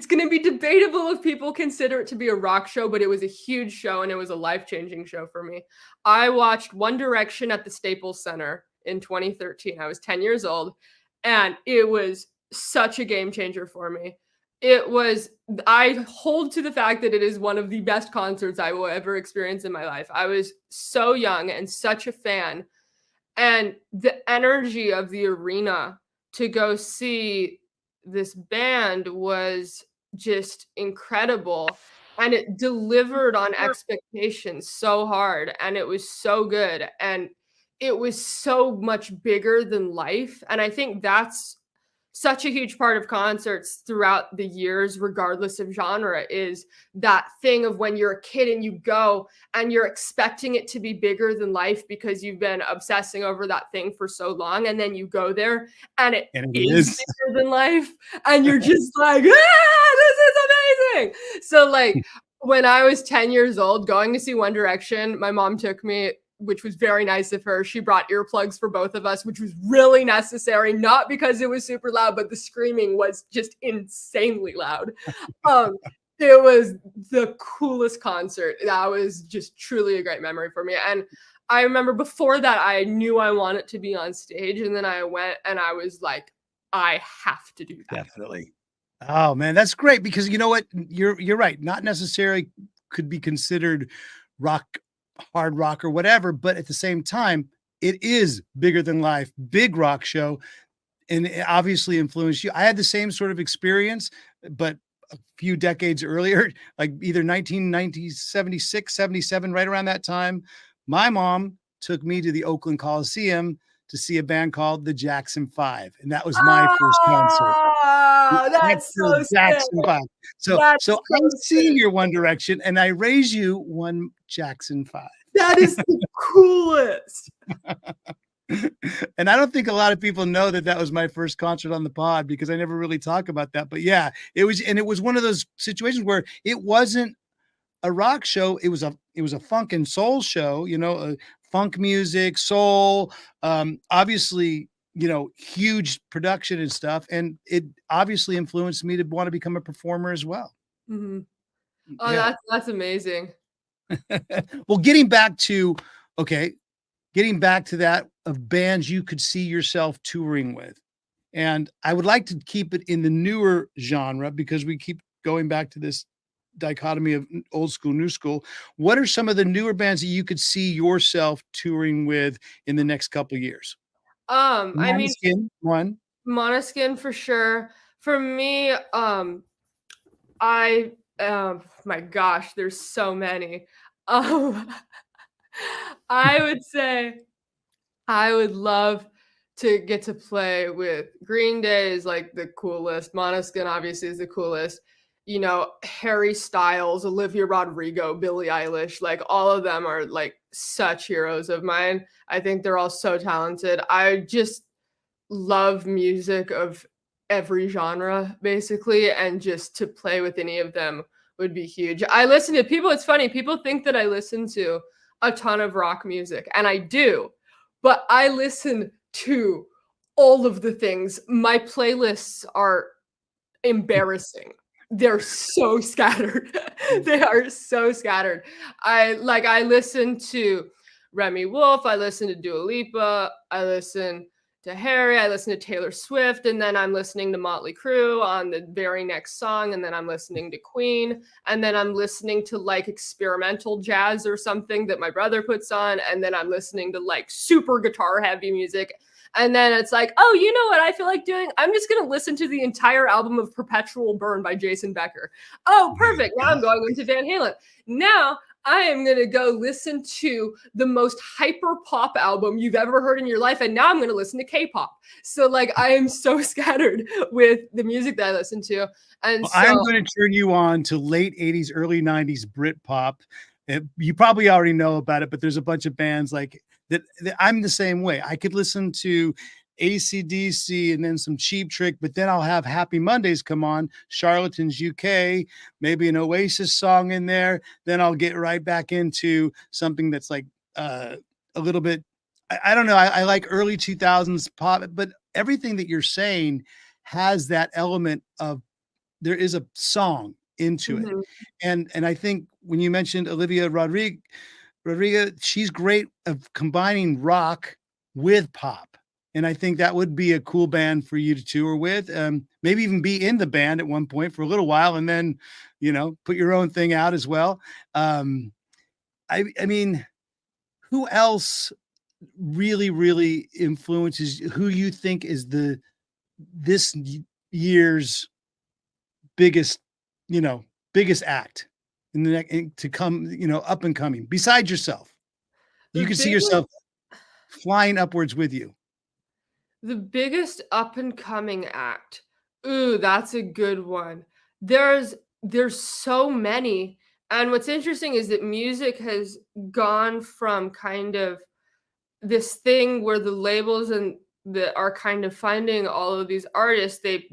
Speaker 4: going to be debatable if people consider it to be a rock show, but it was a huge show, and it was a life-changing show for me. I watched One Direction at the Staples Center in 2013. I was 10 years old, and it was such a game changer for me. I hold to the fact that it is one of the best concerts I will ever experience in my life. I was so young and such a fan, and the energy of the arena to go see this band was just incredible, and it delivered on expectations so hard, and it was so good, and it was so much bigger than life. And I think that's such a huge part of concerts throughout the years, regardless of genre, is that thing of when you're a kid and you go and you're expecting it to be bigger than life because you've been obsessing over that thing for so long. And then you go there and it is bigger than life. And you're just like, ah, this is amazing. So like when I was 10 years old going to see One Direction, my mom took me, which was very nice of her. She brought earplugs for both of us, which was really necessary, not because it was super loud, but the screaming was just insanely loud. It was the coolest concert. That was just truly a great memory for me. And I remember before that, I knew I wanted to be on stage. And then I went and I was like, I have to do that.
Speaker 3: Definitely. Oh man, that's great, because you know what? You're right. Not necessarily could be considered rock, hard rock or whatever, but at the same time, it is bigger than life, big rock show, and it obviously influenced you. I had the same sort of experience, but a few decades earlier, like either 1990, 76, 77, right around that time, my mom took me to the Oakland Coliseum to see a band called the Jackson 5, and that was my first concert.
Speaker 4: Oh, that's so
Speaker 3: Jackson
Speaker 4: sick.
Speaker 3: 5. So
Speaker 4: I
Speaker 3: see your One Direction, and I raise you one Jackson 5.
Speaker 4: That is the coolest.
Speaker 3: And I don't think a lot of people know that that was my first concert on the pod, because I never really talk about that. But yeah, it was one of those situations where it wasn't a rock show. It was a funk and soul show, funk music, soul, obviously, huge production and stuff. And it obviously influenced me to want to become a performer as well.
Speaker 4: Mm-hmm. Oh,
Speaker 3: yeah.
Speaker 4: That's amazing.
Speaker 3: Well, getting back to that of bands you could see yourself touring with. And I would like to keep it in the newer genre, because we keep going back to this dichotomy of old school, new school. What are some of the newer bands that you could see yourself touring with in the next couple of years?
Speaker 4: Måneskin,
Speaker 3: one.
Speaker 4: Måneskin for sure. For me, my gosh, there's so many. I would say I would love to get to play with Green Day is like the coolest. Måneskin obviously is the coolest. Harry Styles, Olivia Rodrigo, Billie Eilish, like all of them are like such heroes of mine. I think they're all so talented. I just love music of every genre basically, and just to play with any of them would be huge. I listen to people. It's funny. People think that I listen to a ton of rock music, and I do, but I listen to all of the things. My playlists are embarrassing. They're so scattered. They are so scattered. I listen to Remy Wolf. I listen to Dua Lipa. I listen to Harry. I listen to Taylor Swift. And then I'm listening to Motley Crue on the very next song. And then I'm listening to Queen. And then I'm listening to like experimental jazz or something that my brother puts on. And then I'm listening to like super guitar heavy music. And then it's like, oh, you know what I feel like doing? I'm just going to listen to the entire album of Perpetual Burn by Jason Becker. Oh, perfect. Now I'm going into Van Halen. Now I am going to go listen to the most hyper pop album you've ever heard in your life. And now I'm going to listen to K-pop. So like, I am so scattered with the music that I listen to. And
Speaker 3: I'm going to turn you on to late 80s, early 90s Britpop. You probably already know about it, but there's a bunch of bands like that I'm the same way. I could listen to AC/DC and then some Cheap Trick, but then I'll have Happy Mondays come on, Charlatans UK, maybe an Oasis song in there. Then I'll get right back into something that's like a little bit, I don't know. I like early 2000s pop, but everything that you're saying has that element of there is a song into it. And I think when you mentioned Olivia Rodrigo, she's great of combining rock with pop. And I think that would be a cool band for you to tour with. Maybe even be in the band at one point for a little while, and then, put your own thing out as well. I mean, who else really, really influences who you think is this year's biggest act in the next to come, up and coming besides yourself? You can see yourself flying upwards with you.
Speaker 4: The biggest up and coming act. Ooh, that's a good one. There's so many. And what's interesting is that music has gone from kind of this thing where the labels and that are kind of funding all of these artists, they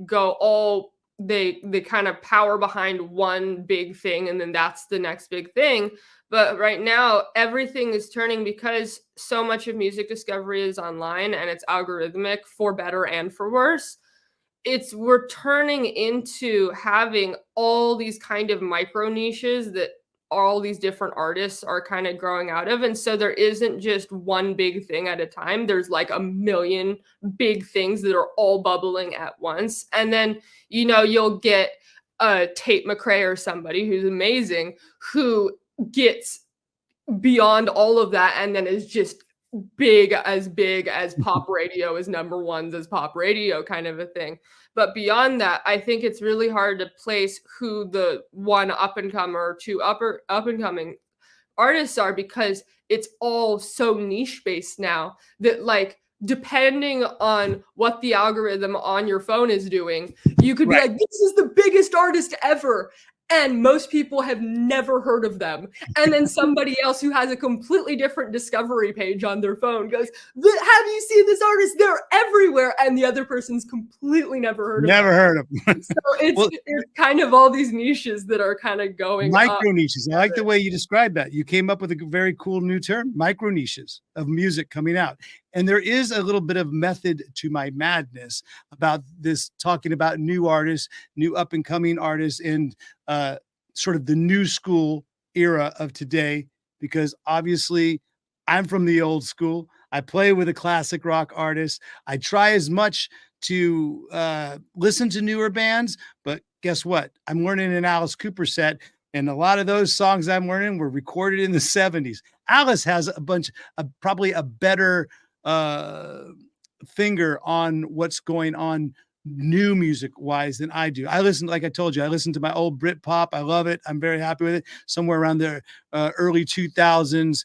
Speaker 4: kind of power behind one big thing and then that's the next big thing. But right now everything is turning because so much of music discovery is online and it's algorithmic for better and for worse. We're turning into having all these kind of micro niches that all these different artists are kind of growing out of. And so there isn't just one big thing at a time. There's like a million big things that are all bubbling at once. And then, you'll get a Tate McRae or somebody who's amazing, who gets beyond all of that and then is just big as pop radio, as number ones as pop radio kind of a thing. But beyond that, I think it's really hard to place who the one up and comer or two up and coming artists are, because it's all so niche based now that, like, depending on what the algorithm on your phone is doing, you could be like, this is the biggest artist ever. And most people have never heard of them. And then somebody else who has a completely different discovery page on their phone goes, have you seen this artist? They're everywhere. And the other person's completely never heard of them.
Speaker 3: Never heard of them.
Speaker 4: So it's kind of all these niches that are kind of going
Speaker 3: micro niches. I like the way you described that. You came up with a very cool new term, micro niches of music coming out. And there is a little bit of method to my madness about this, talking about new artists, new up and coming artists, and sort of the new school era of today, because obviously I'm from the old school. I play with a classic rock artist. I try as much to listen to newer bands, but guess what? I'm learning an Alice Cooper set. And a lot of those songs I'm learning were recorded in the 70s. Alice has probably a better finger on what's going on new music wise than I do. Like I told you, I listen to my old Brit pop. I love it. I'm very happy with it. Somewhere around the early 2000s,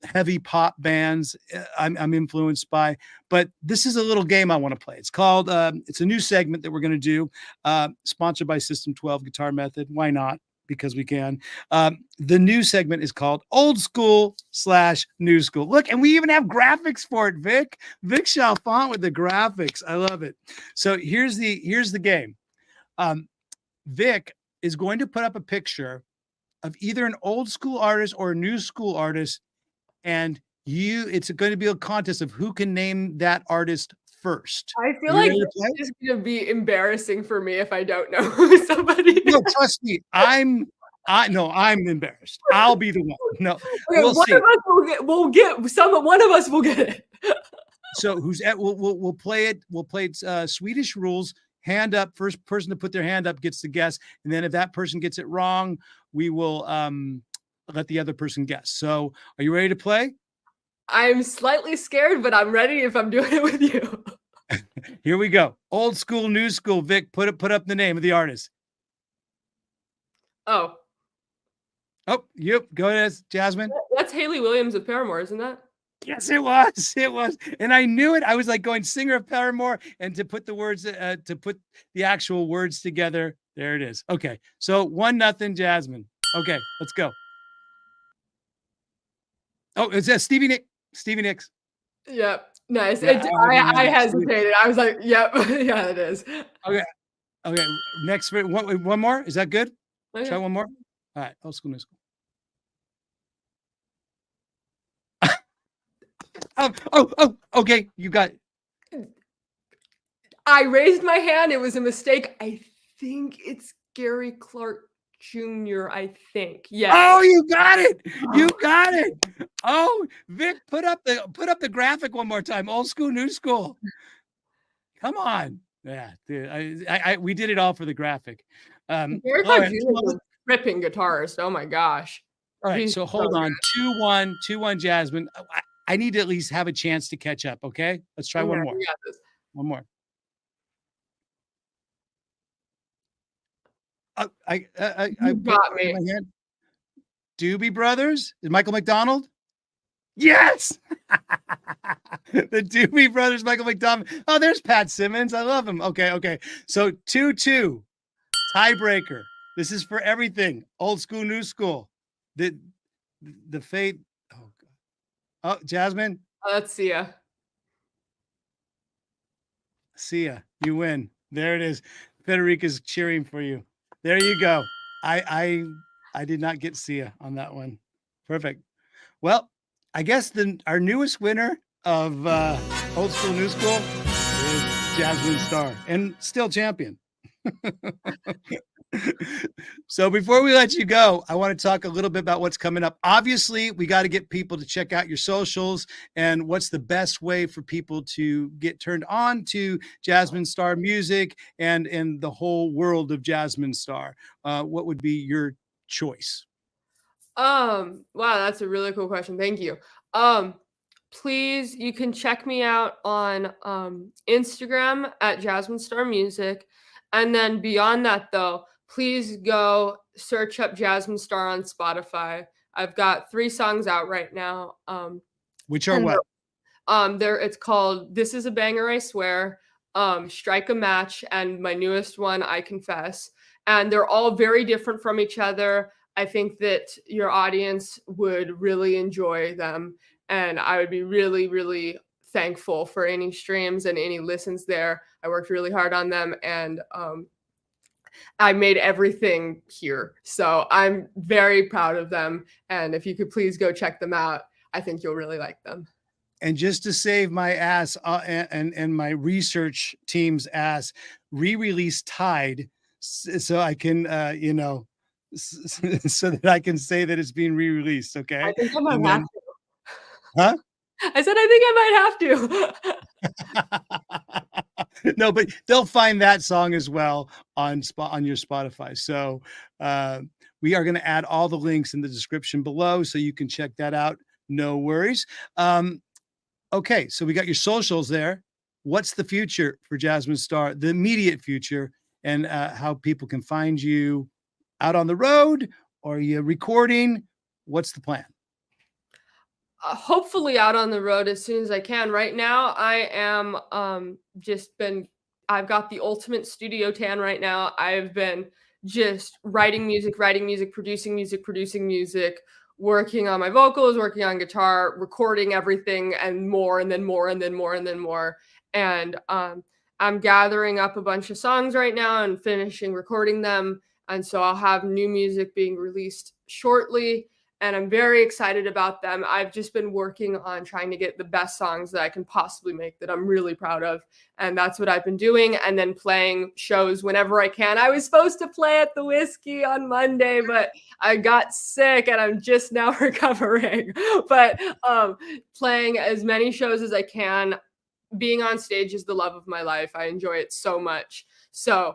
Speaker 3: heavy pop bands I'm influenced by. But this is a little game I want to play. It's called, it's a new segment that we're going to do, sponsored by System 12 Guitar Method. Why not? Because we can. The new segment is called Old School / Nu Skool. Look, and we even have graphics for it, Vic. Vic Chalfant with the graphics. I love it. So here's the game. Vic is going to put up a picture of either an old school artist or a new school artist, and it's going to be a contest of who can name that artist first.
Speaker 4: I feel like it's going to be embarrassing for me if I don't know who somebody is.
Speaker 3: No, trust me. I'm embarrassed. I'll be the one. No,
Speaker 4: okay, we'll see. One of us will get it.
Speaker 3: So we'll play it. We'll play it Swedish rules. Hand up. First person to put their hand up gets to guess. And then if that person gets it wrong, we will let the other person guess. So are you ready to play?
Speaker 4: I'm slightly scared, but I'm ready if I'm doing it with you.
Speaker 3: Here we go. Old School, Nu Skool. Vic, put up the name of the artist.
Speaker 4: Oh,
Speaker 3: yep. Go ahead, Jasmine.
Speaker 4: That's Haley Williams of Paramore, isn't that?
Speaker 3: Yes, it was. It was. And I knew it. I was like going singer of Paramore, and to put the words, to put the actual words together. There it is. Okay. So 1-0, Jasmine. Okay, let's go. Oh, it's Stevie Nicks.
Speaker 4: Yep. Nice. Yeah, I hesitated. I was like, yep. Yeah, it is.
Speaker 3: Okay. Next, one more. Is that good?
Speaker 4: Okay.
Speaker 3: Try one more. All right. Old School, Nu Skool. Okay. You got it.
Speaker 4: I raised my hand. It was a mistake. I think it's Gary Clark Jr. I think. Yes.
Speaker 3: Oh, you got it. You got it. Oh, Vic, put up the graphic one more time. Old School, Nu Skool. Come on. Yeah, dude, we did it all for the graphic.
Speaker 4: Gary Clark Jr. is a ripping guitarist. Oh my gosh.
Speaker 3: All right, so hold on. 2-1, Jasmine. I need to at least have a chance to catch up. Okay, let's try one more. One more.
Speaker 4: You got me.
Speaker 3: Doobie Brothers? Is Michael McDonald? Yes. The Doobie Brothers, Michael McDonald. Oh, there's Pat Simmons. I love him. Okay. So 2-2, tiebreaker. This is for everything. Old Skool, Nu Skool. The fate. Oh, God. Oh, Jasmine.
Speaker 4: Let's see ya.
Speaker 3: See ya. You win. There it is. Federica's cheering for you. There you go. I did not get Sia on that one. Perfect. Well, I guess our newest winner of Old Skool, Nu Skool is Jasmine Star, and still champion. So before we let you go, I want to talk a little bit about what's coming up. Obviously, we got to get people to check out your socials, and what's the best way for people to get turned on to Jasmine Star music and the whole world of Jasmine Star. What would be your choice?
Speaker 4: Wow, that's a really cool question. Thank you. Please, you can check me out on Instagram at Jasmine Star Music. And then beyond that, though, please go search up Jasmine Star on Spotify. I've got 3 songs out right now.
Speaker 3: Which are what?
Speaker 4: It's called This Is a Banger, I Swear, Strike a Match, and my newest one, I Confess. And they're all very different from each other. I think that your audience would really enjoy them. And I would be really, really thankful for any streams and any listens there. I worked really hard on them, and I made everything here. So I'm very proud of them. And if you could please go check them out, I think you'll really like them.
Speaker 3: And just to save my ass and my research team's ass, re-release Tide, so I can, so that I can say that it's being re-released. Okay.
Speaker 4: I think I might have to.
Speaker 3: Huh?
Speaker 4: I said, I think I might have to.
Speaker 3: No, but they'll find that song as well on your Spotify. So we are going to add all the links in the description below, so you can check that out. No worries. Okay, so we got your socials there. What's the future for Jasmine Star, the immediate future, and how people can find you out on the road, or are you recording? What's the plan?
Speaker 4: Hopefully out on the road as soon as I can. Right now, I am I've got the ultimate studio tan right now. I've been just writing music, producing music, working on my vocals, working on guitar, recording everything, and more, and then more, and then more, and then more. And I'm gathering up a bunch of songs right now and finishing recording them. And so I'll have new music being released shortly. And I'm very excited about them. I've just been working on trying to get the best songs that I can possibly make that I'm really proud of. And that's what I've been doing. And then playing shows whenever I can. I was supposed to play at the Whiskey on Monday, but I got sick and I'm just now recovering. But playing as many shows as I can. Being on stage is the love of my life. I enjoy it so much. So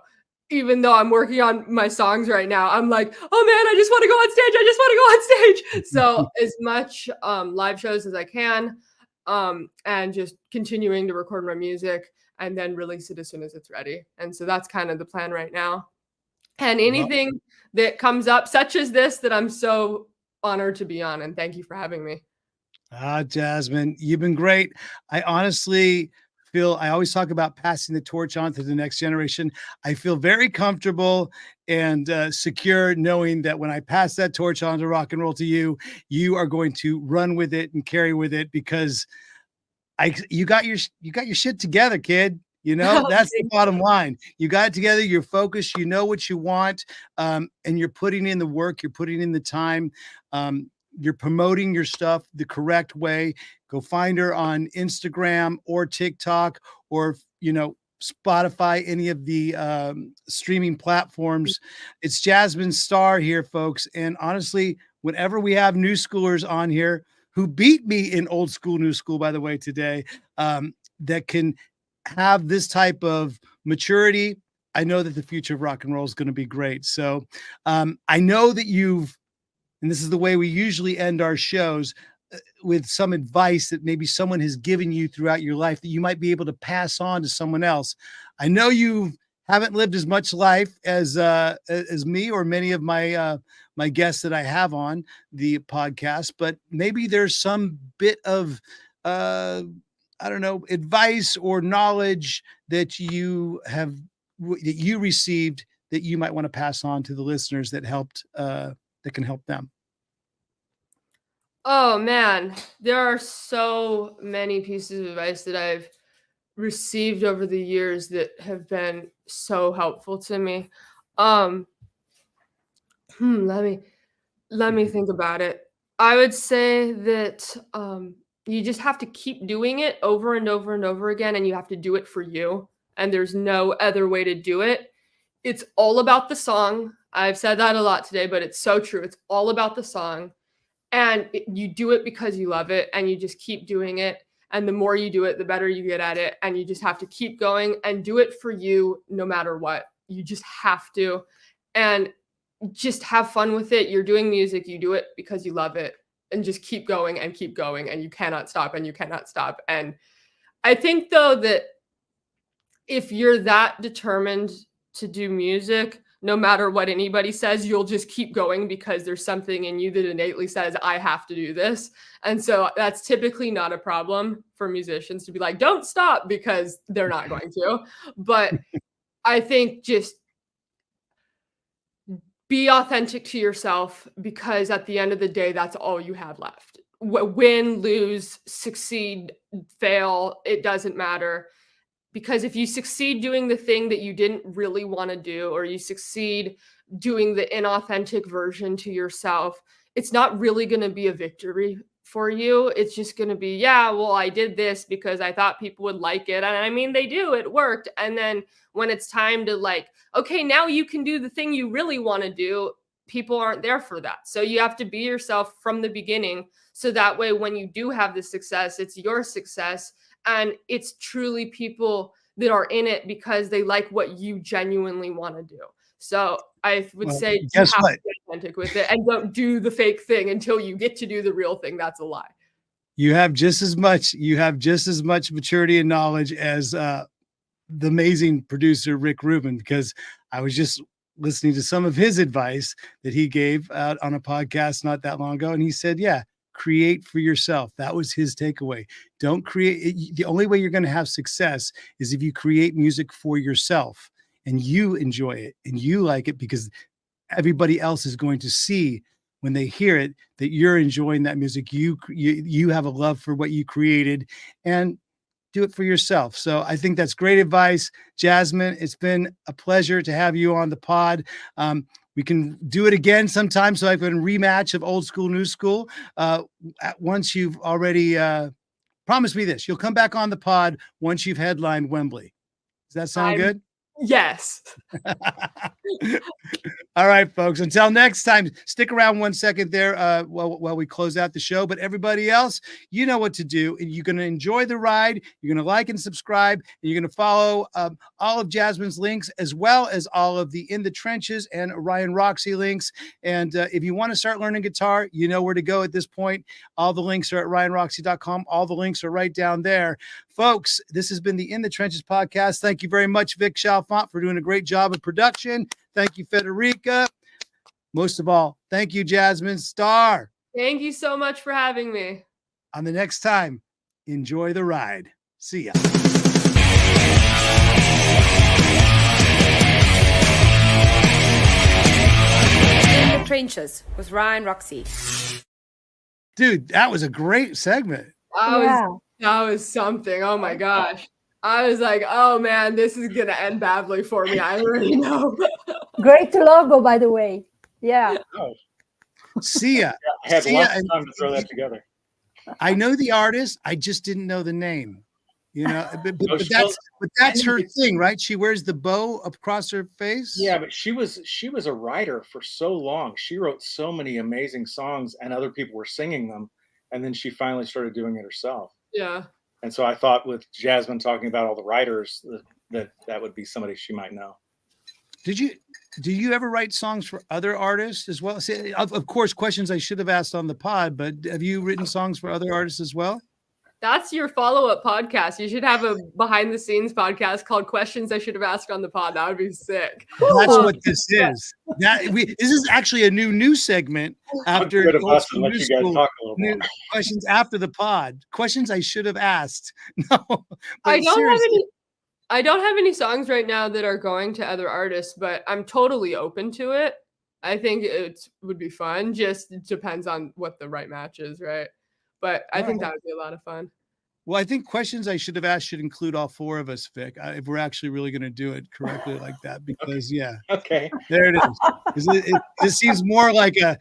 Speaker 4: even though I'm working on my songs right now, I'm like, oh man, I just want to go on stage. So as much live shows as I can, and just continuing to record my music and then release it as soon as it's ready. And so that's kind of the plan right now. And anything that comes up, such as this, that I'm so honored to be on. And thank you for having me.
Speaker 3: Jasmine, you've been great. I honestly feel, I always talk about passing the torch on to the next generation. I feel very comfortable and secure knowing that when I pass that torch on to rock and roll to you, you are going to run with it and carry with it, because you got your shit together, kid. You know, that's the bottom line. You got it together. You're focused. You know what you want, and you're putting in the work. You're putting in the time. You're promoting your stuff the correct way. Go find her on Instagram or TikTok or, Spotify, any of the streaming platforms. It's Jasmine Star here, folks. And honestly, whenever we have new schoolers on here who beat me in Old Skool, Nu Skool, by the way, today, that can have this type of maturity, I know that the future of rock and roll is going to be great. So I know that and this is the way we usually end our shows, with some advice that maybe someone has given you throughout your life that you might be able to pass on to someone else. I know you've haven't lived as much life as me or many of my my guests that I have on the podcast, but maybe there's some bit of I don't know, advice or knowledge that you received that you might want to pass on to the listeners that can help them.
Speaker 4: Oh man, there are so many pieces of advice that I've received over the years that have been so helpful to me. Let me think about it. I would say that you just have to keep doing it over and over and over again, and you have to do it for you. And there's no other way to do it. It's all about the song. I've said that a lot today, but it's so true. It's all about the song. And you do it because you love it, and you just keep doing it. And the more you do it, the better you get at it. And you just have to keep going and do it for you no matter what. You just have to. And just have fun with it. You're doing music. You do it because you love it. And just keep going and keep going. And you cannot stop and you cannot stop. And I think, though, that if you're that determined to do music, no matter what anybody says, you'll just keep going because there's something in you that innately says, I have to do this. And so that's typically not a problem for musicians to be like, don't stop, because they're not going to. But I think just be authentic to yourself, because at the end of the day, that's all you have left. Win, lose, succeed, fail, it doesn't matter. Because if you succeed doing the thing that you didn't really want to do, or you succeed doing the inauthentic version to yourself, it's not really going to be a victory for you. It's just going to be, yeah, well, I did this because I thought people would like it. And I mean, they do, it worked. And then when it's time to like, okay, now you can do the thing you really want to do, people aren't there for that. So you have to be yourself from the beginning. So that way, when you do have the success, it's your success. And it's truly people that are in it because they like what you genuinely want to do. So I would say you have to be authentic with it, and don't do the fake thing until you get to do the real thing. That's a lie.
Speaker 3: You have just as much maturity and knowledge as the amazing producer Rick Rubin, because I was just listening to some of his advice that he gave out on a podcast not that long ago. And he said, yeah, create for yourself. That was his takeaway. Don't create. The only way you're going to have success is if you create music for yourself and you enjoy it and you like it, because everybody else is going to see when they hear it that you're enjoying that music. You have a love for what you created, and do it for yourself. So I think that's great advice. Jasmine, it's been a pleasure to have you on the pod. We can do it again sometime, so I can rematch of Old School, Nu Skool. Once you've already promised me this, you'll come back on the pod once you've headlined Wembley. Does that sound good?
Speaker 4: Yes.
Speaker 3: All right, folks. Until next time, stick around 1 second there while we close out the show. But everybody else, you know what to do. You're going to enjoy the ride. You're going to like and subscribe. And you're going to follow all of Jasmine's links, as well as all of the In the Trenches and Ryan Roxie links. And if you want to start learning guitar, you know where to go at this point. All the links are at ryanroxie.com. All the links are right down there. Folks, this has been the In the Trenches podcast. Thank you very much, Vic Chalfant, for doing a great job of production. Thank you, Federica. Most of all, thank you, Jasmine Star.
Speaker 4: Thank you so much for having me.
Speaker 3: On the next time, enjoy the ride. See ya.
Speaker 2: In the Trenches with Ryan Roxie.
Speaker 3: Dude, that was a great segment.
Speaker 4: That was something. Oh my gosh. I was like, oh man, this is going to end badly for me. I already know.
Speaker 7: Great logo, by the way. Yeah.
Speaker 8: Oh.
Speaker 3: See ya.
Speaker 8: I had
Speaker 3: See
Speaker 8: lots
Speaker 3: ya.
Speaker 8: of time to throw that together.
Speaker 3: I know the artist. I just didn't know the name. You know, but that's her thing, right? She wears the bow across her face.
Speaker 8: Yeah, but she was a writer for so long. She wrote so many amazing songs, and other people were singing them. And then she finally started doing it herself.
Speaker 4: Yeah.
Speaker 8: And so I thought, with Jasmine talking about all the writers, that would be somebody she might know.
Speaker 3: Do you ever write songs for other artists as well? See, of course, questions I should have asked on the pod, but have you written songs for other artists as well?
Speaker 4: That's your follow-up podcast. You should have a behind-the-scenes podcast called "Questions I Should Have Asked on the Pod." That would be sick.
Speaker 3: That's what this is. This is actually a new segment after
Speaker 8: Let you guys talk a little more.
Speaker 3: Questions after the pod. Questions I should have asked. No,
Speaker 4: I don't have any songs right now that are going to other artists, but I'm totally open to it. I think it would be fun. Just depends on what the right match is, right? But I think that would be a lot of fun.
Speaker 3: Well, I think questions I should have asked should include all four of us, Vic, if we're actually really going to do it correctly like that. Because
Speaker 8: okay,
Speaker 3: there it is. It seems more like an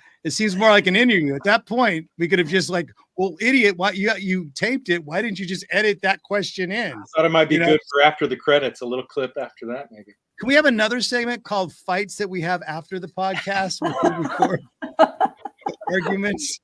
Speaker 3: interview. At that point, we could have just like, well, idiot, why you taped it? Why didn't you just edit that question in?
Speaker 8: I thought it might be good for after the credits, a little clip after that, maybe.
Speaker 3: Can we have another segment called Fights that we have after the podcast where we record arguments?